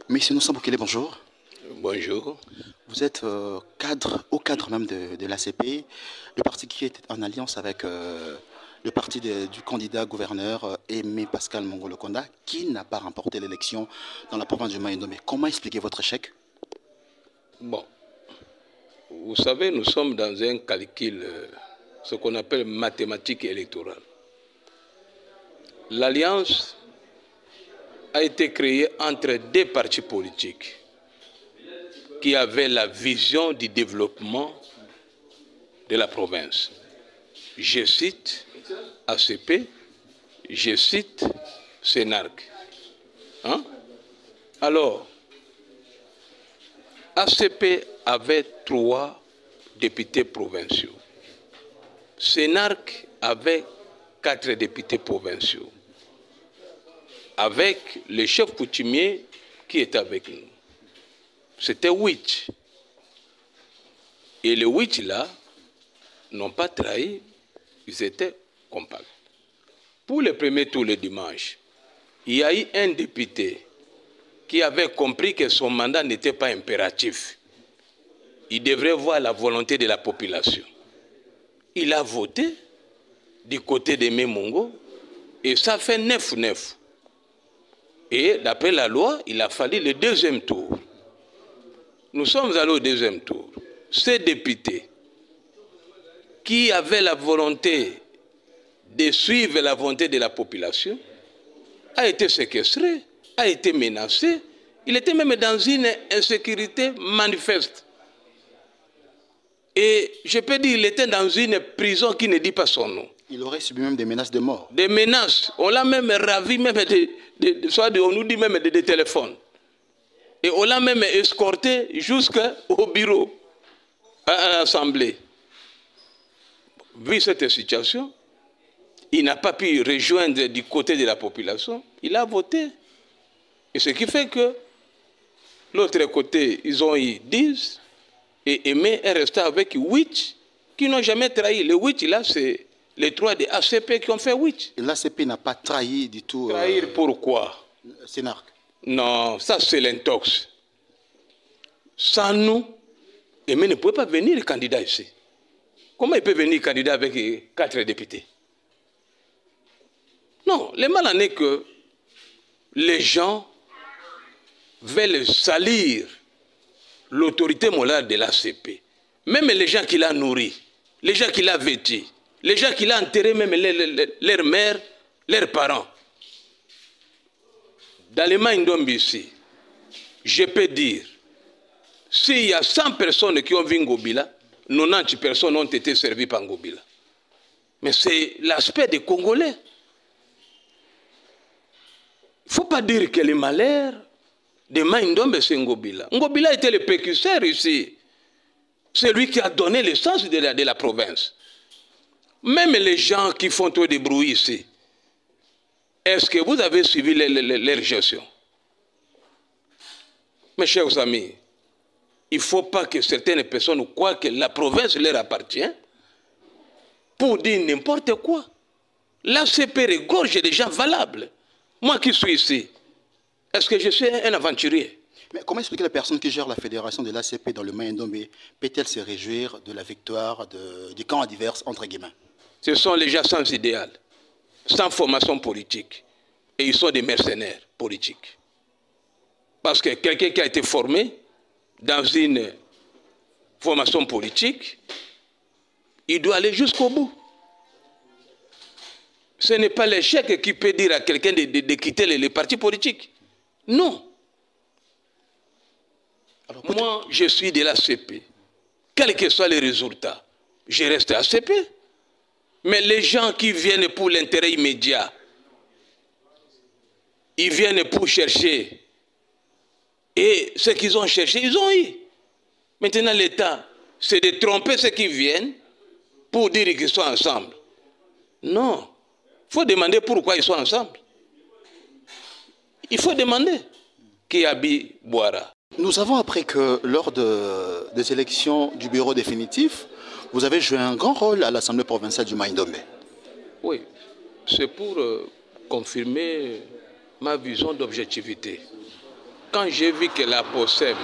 Monsieur Noussa Boukele, bonjour. Bonjour. Vous êtes au cadre même de l'ACP, le parti qui est en alliance avec le parti du candidat gouverneur Aimé Pascal Mongolo-Konda, qui n'a pas remporté l'élection dans la province du Maïndomé. Comment expliquer votre échec? Bon, vous savez, nous sommes dans un calcul, ce qu'on appelle mathématique électorale. L'alliance a été créée entre deux partis politiques qui avaient la vision du développement de la province. Je cite ACP, je cite Sénarc. Hein? Alors, ACP avait 3 députés provinciaux. Sénarc avait 4 députés provinciaux. Avec le chef coutumier qui était avec nous. C'était 8. Et les 8 là n'ont pas trahi, ils étaient compacts. Pour le premier tour le dimanche, il y a eu un député qui avait compris que son mandat n'était pas impératif. Il devrait voir la volonté de la population. Il a voté du côté de Mémongo et ça fait 9-9. Et d'après la loi, il a fallu le deuxième tour. Nous sommes allés au deuxième tour. Ces députés qui avaient la volonté de suivre la volonté de la population a été séquestré, a été menacé. Il était même dans une insécurité manifeste. Et je peux dire qu'il était dans une prison qui ne dit pas son nom. Il aurait subi même des menaces de mort. Des menaces. On l'a même ravi, même soit on nous dit même des téléphones. Et on l'a même escorté jusqu'au bureau, à l'Assemblée. Vu cette situation, il n'a pas pu rejoindre du côté de la population. Il a voté. Et ce qui fait que l'autre côté, ils ont eu 10 et Aimé est resté avec 8 qui n'ont jamais trahi. Les 8 là, c'est les 3 des ACP qui ont fait 8. Et l'ACP n'a pas trahi du tout. Trahir pourquoi? Sénarc. Non, ça c'est l'intox. Sans nous, Aimé ne pouvait pas venir candidat ici. Comment il peut venir candidat avec 4 députés? Non, le mal en est que les gens veulent salir l'autorité morale de l'ACP. Même les gens qui l'ont nourri, les gens qui l'ont vêtu, les gens qui l'ont enterré, même leurs mères, leurs parents. Dans les Maïndombe ici, je peux dire, s'il y a 100 personnes qui ont vu Ngobila, 90 personnes ont été servies par Ngobila. Mais c'est l'aspect des Congolais. Il ne faut pas dire que le malheur de Maïndombe, c'est Ngobila. Ngobila était le précurseur ici. C'est lui qui a donné l'essence de la province. Même les gens qui font trop de bruit ici, est-ce que vous avez suivi leur gestion? Mes chers amis, il ne faut pas que certaines personnes croient que la province leur appartient pour dire n'importe quoi. L'ACP regorge des gens valables. Moi qui suis ici, est-ce que je suis un aventurier? Mais comment expliquer la personne qui gère la fédération de l'ACP dans le Maïndombe peut-elle se réjouir de la victoire du camp adverse, entre guillemets? Ce sont les gens sans idéal, sans formation politique. Et ils sont des mercenaires politiques. Parce que quelqu'un qui a été formé dans une formation politique, il doit aller jusqu'au bout. Ce n'est pas l'échec qui peut dire à quelqu'un de quitter les partis politiques. Non. Alors, moi, je suis de l'ACP. Quels que soient les résultats, je reste ACP. Mais les gens qui viennent pour l'intérêt immédiat, ils viennent pour chercher. Et ce qu'ils ont cherché, ils ont eu. Maintenant, l'État, c'est de tromper ceux qui viennent pour dire qu'ils sont ensemble. Non. Il faut demander pourquoi ils sont ensemble. Il faut demander qui habille Boira. Nous avons appris que lors des élections du bureau définitif, vous avez joué un grand rôle à l'Assemblée provinciale du Maïndombe. Oui, c'est pour confirmer ma vision d'objectivité. quand j'ai vu que la POSEM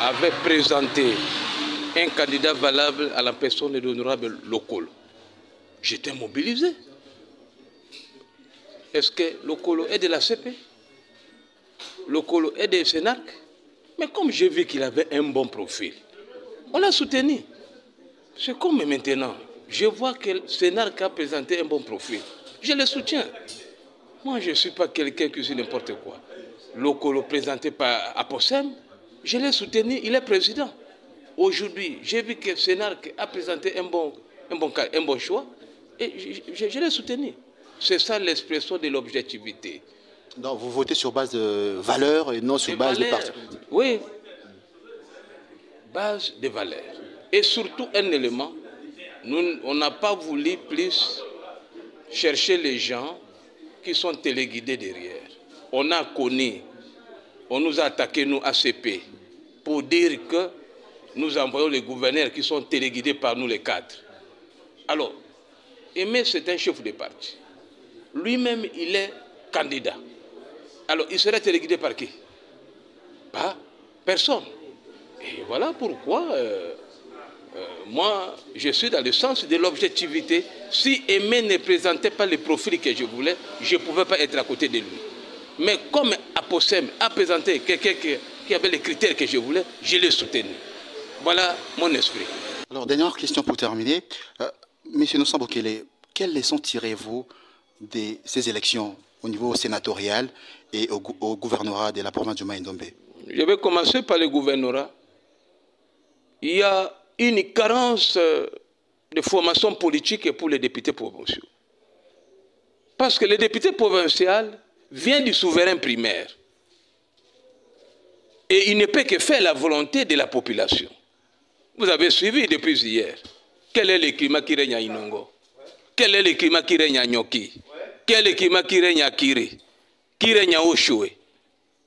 avait présenté un candidat valable à la personne de l'honorable Lokolo, j'étais mobilisé. Est-ce que Lokolo est de la CP? Lokolo est de Sénarc? Mais comme j'ai vu qu'il avait un bon profil, on l'a soutenu. C'est comme maintenant, je vois que Sénarc a présenté un bon profil. Je le soutiens. Moi, je ne suis pas quelqu'un qui dit n'importe quoi. Lokolo présenté par Aposem, je l'ai soutenu, il est président. Aujourd'hui, j'ai vu que Sénarc a présenté un bon choix et je l'ai soutenu. C'est ça l'expression de l'objectivité. Donc vous votez sur base de valeurs et non sur base de parti politique. Oui, base de valeurs. Et surtout un élément, on n'a pas voulu plus chercher les gens qui sont téléguidés derrière. On a connu, on nous a attaqué, nous, ACP, pour dire que nous envoyons les gouverneurs qui sont téléguidés par nous, les cadres. Alors, Aimé, c'est un chef de parti. Lui-même, il est candidat. Alors, il serait téléguidé par qui? Par personne. Et voilà pourquoi, moi, je suis dans le sens de l'objectivité. Si Aimé ne présentait pas le profil que je voulais, je ne pouvais pas être à côté de lui. Mais comme Aposem a présenté quelqu'un qui avait les critères que je voulais, je l'ai soutenu. Voilà mon esprit. Alors, dernière question pour terminer. Monsieur Innocent Bokele, quelles leçons tirez-vous de ces élections au niveau sénatorial et au gouvernorat de la province du Mai-Ndombe? Je vais commencer par le gouvernorat. Il y a une carence de formation politique pour les députés provinciaux. Parce que les députés provinciaux viennent du souverain primaire. Et il ne peut que faire la volonté de la population. Vous avez suivi depuis hier. Quel est le climat qui règne à Inongo? Quel est le climat qui règne à Nyoki? Quel est le climat qui règne à Kiri? Qui règne à Oshoué?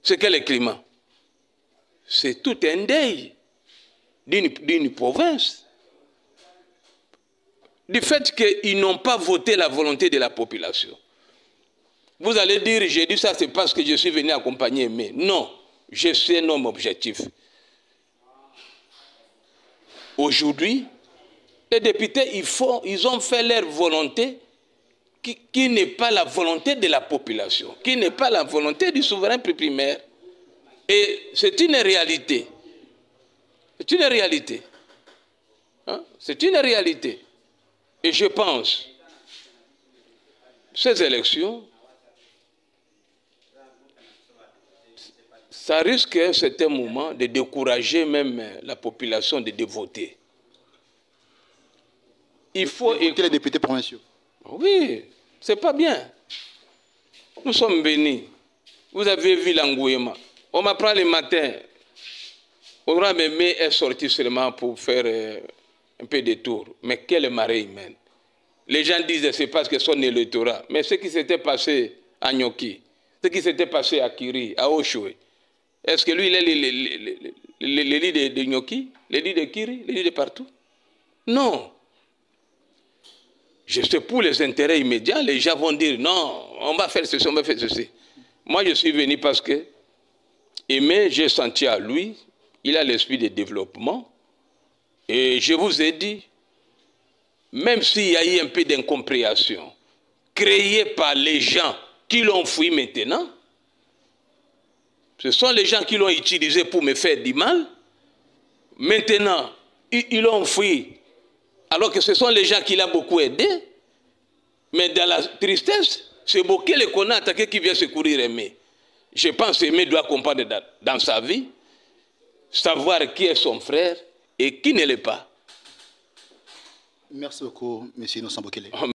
C'est quel est le climat? C'est tout un deuil d'une province. Du fait qu'ils n'ont pas voté la volonté de la population. Vous allez dire, j'ai dit ça, c'est parce que je suis venu accompagner Aimé. Non, je suis un homme objectif. Aujourd'hui, les députés, ils ont fait leur volonté qui n'est pas la volonté de la population, qui n'est pas la volonté du souverain primaire. Et c'est une réalité. C'est une réalité. Hein? C'est une réalité. Et je pense, ces élections, ça risque à un certain moment de décourager même la population de voter. Il faut écouter les députés provinciaux. Oui, c'est pas bien. Nous sommes bénis. Vous avez vu l'engouement. On m'apprend le matin. Honorable Aimé est sorti seulement pour faire un peu de tour. Mais quelle marée humaine. Les gens disent que c'est parce que son électorat. Mais ce qui s'était passé à Nyoki, ce qui s'était passé à Kiri, à Oshoué, est-ce que lui, il est l'élite de Nyoki, l'élite de Kiri, l'élite de partout? Non. Je sais pour les intérêts immédiats, les gens vont dire non, on va faire ceci, on va faire ceci. Moi, je suis venu parce que Aimé, j'ai senti à lui, il a l'esprit de développement. Et je vous ai dit, même s'il y a eu un peu d'incompréhension créée par les gens qui l'ont fui maintenant, ce sont les gens qui l'ont utilisé pour me faire du mal. Maintenant, ils l'ont fui. Alors que ce sont les gens qui l'ont beaucoup aidé. Mais dans la tristesse, c'est Bokele qu'on a attaqué qui vient secourir Aimé. Je pense qu'Aimé doit comprendre dans sa vie, savoir qui est son frère et qui ne l'est pas. Merci beaucoup, M. Innocent Bokele.